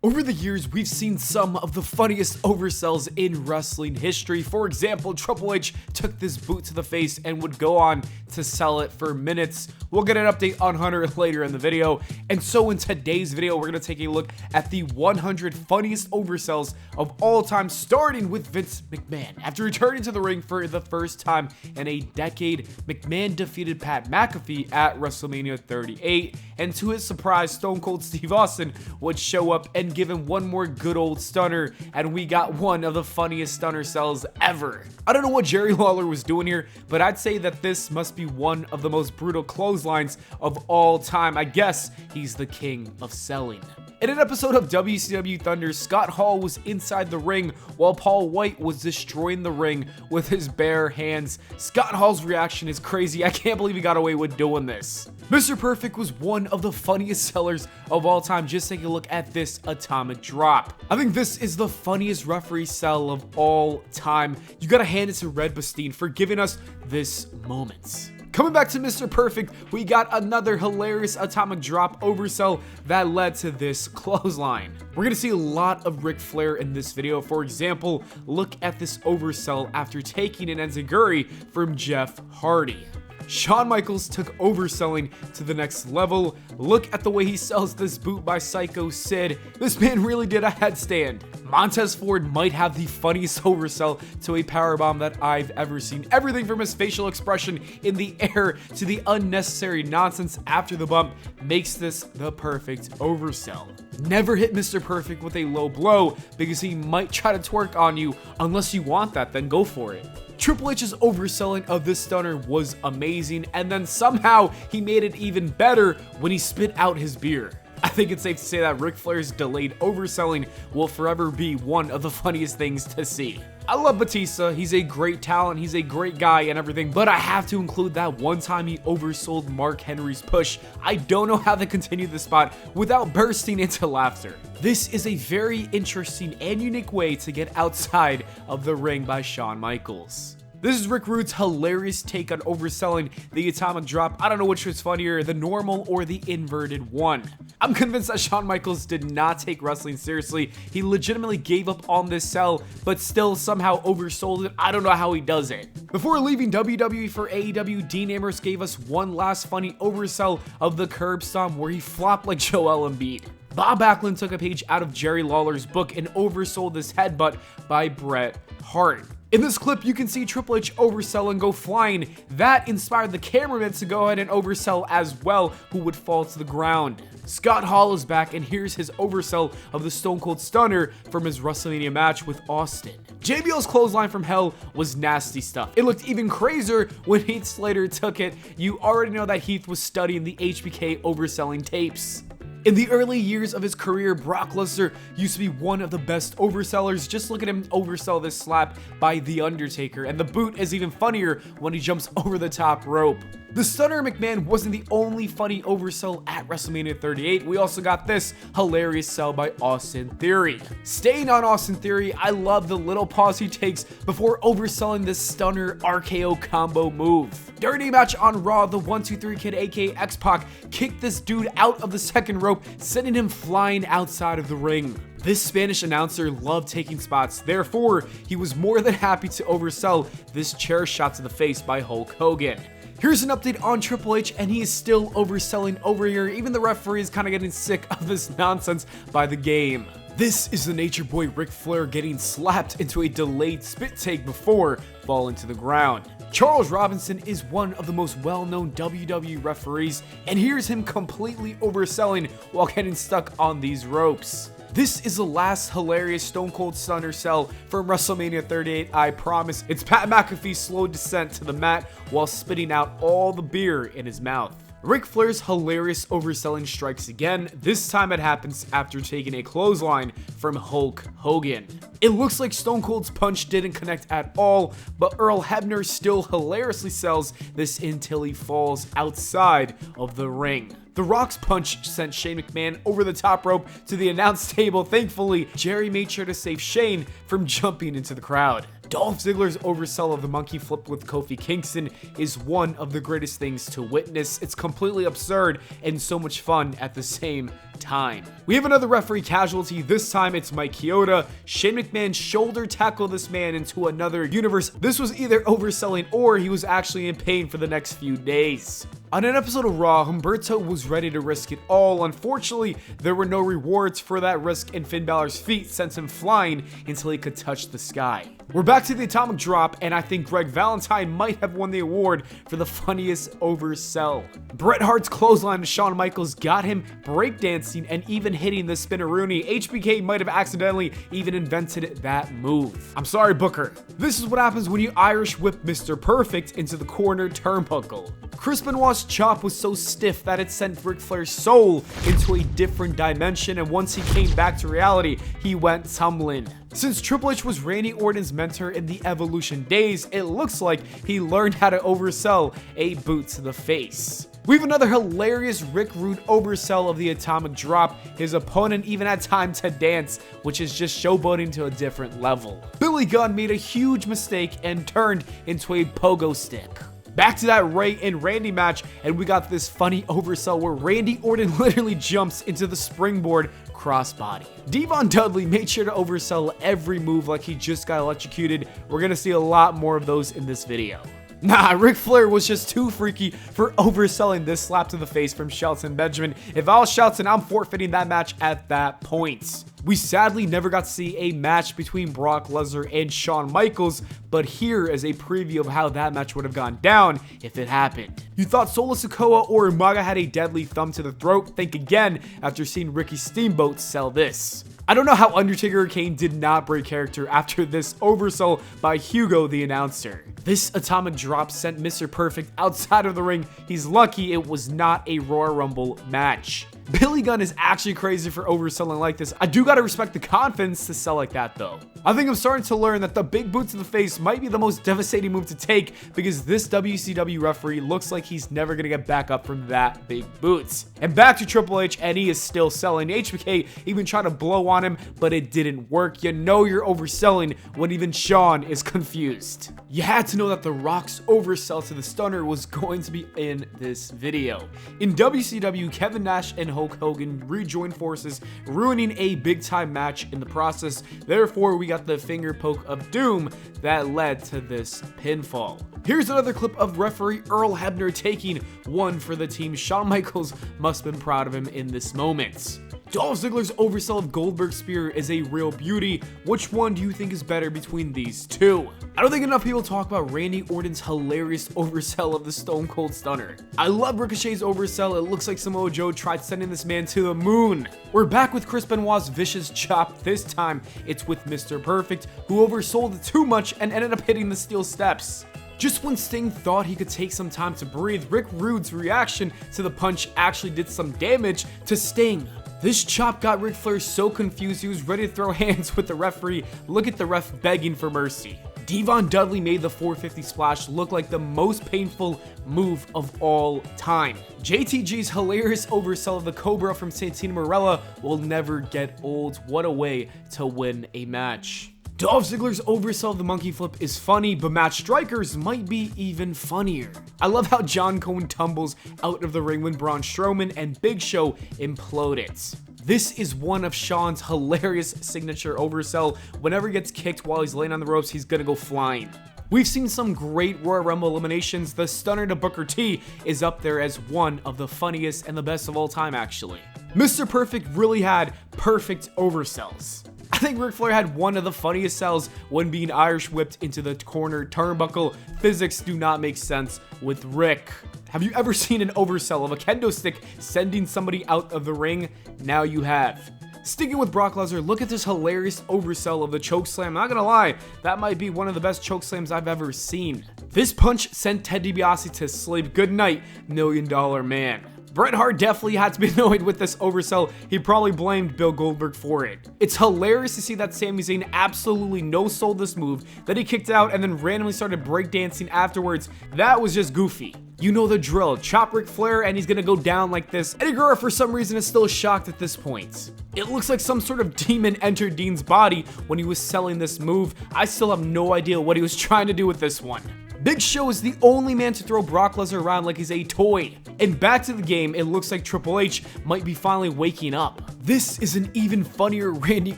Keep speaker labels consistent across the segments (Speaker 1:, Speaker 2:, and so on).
Speaker 1: Over the years, we've seen some of the funniest oversells in wrestling history. For example, Triple H took this boot to the face and would go on to sell it for minutes. We'll get an update on Hunter later in the video. And so in today's video, we're going to take a look at the 100 funniest oversells of all time, starting with Vince McMahon. After returning to the ring for the first time in a decade, McMahon defeated Pat McAfee at WrestleMania 38. And to his surprise, Stone Cold Steve Austin would show up and give him one more good old stunner, and we got one of the funniest stunner sells ever. I don't know what Jerry Lawler was doing here, but I'd say that this must be one of the most brutal clotheslines of all time. I guess he's the king of selling. In an episode of WCW Thunder, Scott Hall was inside the ring while Paul White was destroying the ring with his bare hands. Scott Hall's reaction is crazy. I can't believe he got away with doing this. Mr. Perfect was one of the funniest sellers of all time. Just take a look at this atomic drop. I think this is the funniest referee sell of all time. You gotta hand it to Red Bastien for giving us this moment. Coming back to Mr. Perfect, we got another hilarious atomic drop oversell that led to this clothesline. We're gonna see a lot of Ric Flair in this video. For example, look at this oversell after taking an enziguri from Jeff Hardy. Shawn Michaels took overselling to the next level. Look at the way he sells this boot by Psycho Sid. This man really did a headstand. Montez Ford might have the funniest oversell to a powerbomb that I've ever seen. Everything from his facial expression in the air to the unnecessary nonsense after the bump makes this the perfect oversell. Never hit Mr. Perfect with a low blow because he might try to twerk on you. Unless you want that, then go for it. Triple H's overselling of this stunner was amazing, and then somehow he made it even better when he spit out his beer. I think it's safe to say that Ric Flair's delayed overselling will forever be one of the funniest things to see. I love Batista, he's a great talent, he's a great guy and everything, but I have to include that one time he oversold Mark Henry's push. I don't know how they continue the spot without bursting into laughter. This is a very interesting and unique way to get outside of the ring by Shawn Michaels. This is Rick Rude's hilarious take on overselling the atomic drop. I don't know which was funnier, the normal or the inverted one. I'm convinced that Shawn Michaels did not take wrestling seriously. He legitimately gave up on this sell, but still somehow oversold it. I don't know how he does it. Before leaving WWE for AEW, Dean Ambrose gave us one last funny oversell of the curb stomp where he flopped like Joel Embiid. Bob Backlund took a page out of Jerry Lawler's book and oversold this headbutt by Bret Hart. In this clip, you can see Triple H oversell and go flying. That inspired the cameraman to go ahead and oversell as well, who would fall to the ground. Scott Hall is back, and here's his oversell of the Stone Cold Stunner from his WrestleMania match with Austin. JBL's clothesline from hell was nasty stuff. It looked even crazier when Heath Slater took it. You already know that Heath was studying the HBK overselling tapes. In the early years of his career, Brock Lesnar used to be one of the best oversellers. Just look at him oversell this slap by The Undertaker, and the boot is even funnier when he jumps over the top rope. The Stunner McMahon wasn't the only funny oversell at WrestleMania 38. We also got this hilarious sell by Austin Theory. Staying on Austin Theory, I love the little pause he takes before overselling this Stunner RKO combo move. During a match on Raw, the 1-2-3 Kid aka X-Pac kicked this dude out of the second rope, sending him flying outside of the ring. This Spanish announcer loved taking spots, therefore he was more than happy to oversell this chair shot to the face by Hulk Hogan. Here's an update on Triple H, and he is still overselling over here. Even the referee is kind of getting sick of this nonsense by the game. This is the Nature Boy Ric Flair getting slapped into a delayed spit take before falling to the ground. Charles Robinson is one of the most well-known WWE referees, and here's him completely overselling while getting stuck on these ropes. This is the last hilarious Stone Cold Stunner sell from WrestleMania 38, I promise. It's Pat McAfee's slow descent to the mat while spitting out all the beer in his mouth. Ric Flair's hilarious overselling strikes again. This time it happens after taking a clothesline from Hulk Hogan. It looks like Stone Cold's punch didn't connect at all, but Earl Hebner still hilariously sells this until he falls outside of the ring. The Rock's punch sent Shane McMahon over the top rope to the announce table. Thankfully, Jerry made sure to save Shane from jumping into the crowd. Dolph Ziggler's oversell of the monkey flip with Kofi Kingston is one of the greatest things to witness. It's completely absurd and so much fun at the same time. We have another referee casualty. This time it's Mike Chioda. Shane McMahon shoulder tackled this man into another universe. This was either overselling or he was actually in pain for the next few days. On an episode of Raw, Humberto was ready to risk it all. Unfortunately, there were no rewards for that risk, and Finn Balor's feet sent him flying until he could touch the sky. We're back to the atomic drop, and I think Greg Valentine might have won the award for the funniest oversell. Bret Hart's clothesline to Shawn Michaels got him breakdancing and even hitting the spinneroonie. HBK might have accidentally even invented that move. I'm sorry, Booker. This is what happens when you Irish whip Mr. Perfect into the corner turnbuckle. Chris Benoit's chop was so stiff that it sent Ric Flair's soul into a different dimension, and once he came back to reality, he went tumbling. Since Triple H was Randy Orton's mentor in the Evolution days, it looks like he learned how to oversell a boot to the face. We have another hilarious Rick Rude oversell of the atomic drop. His opponent even had time to dance, which is just showboating to a different level. Billy Gunn made a huge mistake and turned into a pogo stick. Back to that Ray and Randy match, and we got this funny oversell where Randy Orton literally jumps into the springboard crossbody. Devon Dudley made sure to oversell every move like he just got electrocuted. We're gonna see a lot more of those in this video. Nah, Ric Flair was just too freaky for overselling this slap to the face from Shelton Benjamin. If I was Shelton, I'm forfeiting that match at that point. We sadly never got to see a match between Brock Lesnar and Shawn Michaels, but here is a preview of how that match would have gone down if it happened. You thought Solo Sikoa or Umaga had a deadly thumb to the throat? Think again after seeing Ricky Steamboat sell this. I don't know how Undertaker or Kane did not break character after this oversell by Hugo the announcer. This atomic drop sent Mr. Perfect outside of the ring. He's lucky it was not a Royal Rumble match. Billy Gunn is actually crazy for overselling like this. I do gotta respect the confidence to sell like that though. I think I'm starting to learn that the big boot to the face might be the most devastating move to take because this WCW referee looks like he's never gonna get back up from that big boot. And back to Triple H, and he is still selling. HBK even tried to blow on him, but it didn't work. You know you're overselling when even Shawn is confused. You had to know that The Rock's oversell to the stunner was going to be in this video. In WCW, Kevin Nash and Hulk Hogan rejoined forces, ruining a big time match in the process. Therefore, we got the finger poke of doom that led to this pinfall. Here's another clip of referee Earl Hebner taking one for the team. Shawn Michaels must have been proud of him in this moment. Dolph Ziggler's oversell of Goldberg's spear is a real beauty. Which one do you think is better between these two? I don't think enough people talk about Randy Orton's hilarious oversell of the Stone Cold Stunner. I love Ricochet's oversell. It looks like Samoa Joe tried sending this man to the moon. We're back with Chris Benoit's vicious chop. This time, it's with Mr. Perfect, who oversold it too much and ended up hitting the steel steps. Just when Sting thought he could take some time to breathe, Rick Rude's reaction to the punch actually did some damage to Sting. This chop got Ric Flair so confused he was ready to throw hands with the referee. Look at the ref begging for mercy. Devon Dudley made the 450 splash look like the most painful move of all time. JTG's hilarious oversell of the Cobra from Santino Marella will never get old. What a way to win a match. Dolph Ziggler's oversell of the monkey flip is funny, but Matt Striker's might be even funnier. I love how John Cone tumbles out of the ring when Braun Strowman and Big Show implode it. This is one of Shawn's hilarious signature oversell. Whenever he gets kicked while he's laying on the ropes, he's gonna go flying. We've seen some great Royal Rumble eliminations. The stunner to Booker T is up there as one of the funniest and the best of all time, actually. Mr. Perfect really had perfect oversells. I think Ric Flair had one of the funniest sells when being Irish whipped into the corner turnbuckle. Physics do not make sense with Rick. Have you ever seen an oversell of a kendo stick sending somebody out of the ring? Now you have. Sticking with Brock Lesnar, look at this hilarious oversell of the chokeslam. Not gonna lie, that might be one of the best chokeslams I've ever seen. This punch sent Ted DiBiase to sleep. Good night, $1 Million Man. Bret Hart definitely had to be annoyed with this oversell. He probably blamed Bill Goldberg for it. It's hilarious to see that Sami Zayn absolutely no-sold this move, that he kicked out and then randomly started breakdancing afterwards. That was just goofy. You know the drill. Chop Ric Flair and he's gonna go down like this. Eddie Guerrero for some reason is still shocked at this point. It looks like some sort of demon entered Dean's body when he was selling this move. I still have no idea what he was trying to do with this one. Big Show is the only man to throw Brock Lesnar around like he's a toy. And back to the game, it looks like Triple H might be finally waking up. This is an even funnier Randy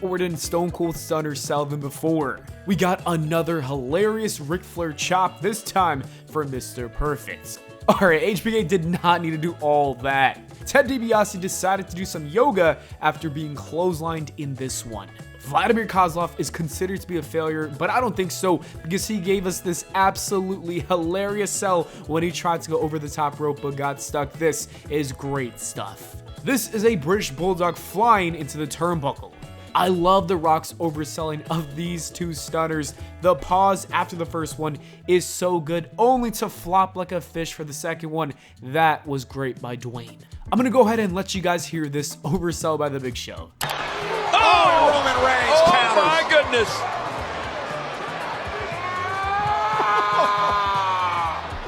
Speaker 1: Orton Stone Cold Stunner cell than before. We got another hilarious Ric Flair chop, this time for Mr. Perfect. Alright, HBK did not need to do all that. Ted DiBiase decided to do some yoga after being clotheslined in this one. Vladimir Kozlov is considered to be a failure, but I don't think so because he gave us this absolutely hilarious sell when he tried to go over the top rope but got stuck. This is great stuff. This is a British Bulldog flying into the turnbuckle. I love The Rock's overselling of these two stunners. The pause after the first one is so good, only to flop like a fish for the second one. That was great by Dwayne. I'm gonna go ahead and let you guys hear this oversell by the Big Show.
Speaker 2: Oh, Roman Reigns counters. My goodness.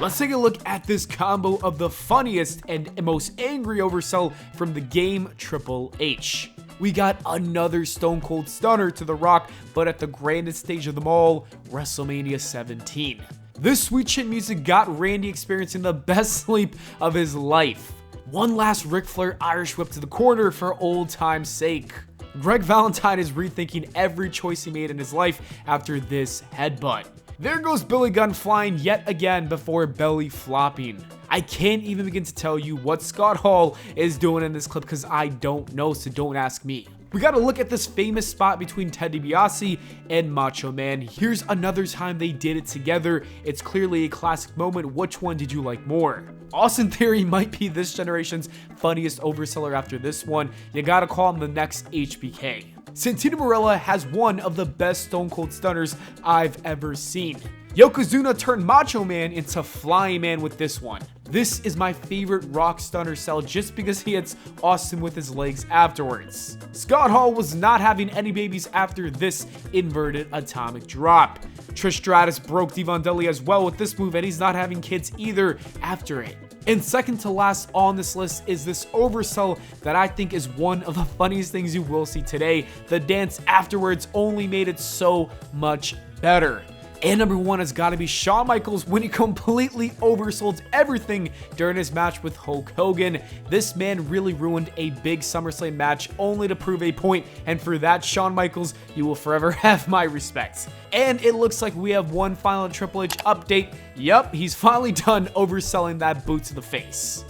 Speaker 1: Let's take a look at this combo of the funniest and most angry oversell from the game Triple H. We got another Stone Cold Stunner to The Rock, but at the grandest stage of them all, WrestleMania 17. This sweet chin music got Randy experiencing the best sleep of his life. One last Ric Flair Irish whip to the corner for old time's sake. Greg Valentine is rethinking every choice he made in his life after this headbutt. There goes Billy Gunn flying yet again before belly flopping. I can't even begin to tell you what Scott Hall is doing in this clip because I don't know, so don't ask me. We gotta look at this famous spot between Ted DiBiase and Macho Man. Here's another time they did it together. It's clearly a classic moment. Which one did you like more? Austin Theory might be this generation's funniest overseller after this one. You gotta call him the next HBK. Santino Marella has one of the best Stone Cold Stunners I've ever seen. Yokozuna turned Macho Man into Flying Man with this one. This is my favorite Rock Stunner cell just because he hits Austin with his legs afterwards. Scott Hall was not having any babies after this inverted atomic drop. Trish Stratus broke Devon Dudley as well with this move and he's not having kids either after it. And second to last on this list is this oversell that I think is one of the funniest things you will see today. The dance afterwards only made it so much better. And number one has got to be Shawn Michaels when he completely oversold everything during his match with Hulk Hogan. This man really ruined a big SummerSlam match only to prove a point, and for that, Shawn Michaels, you will forever have my respects. And it looks like we have one final Triple H update. Yup, he's finally done overselling that boot to the face.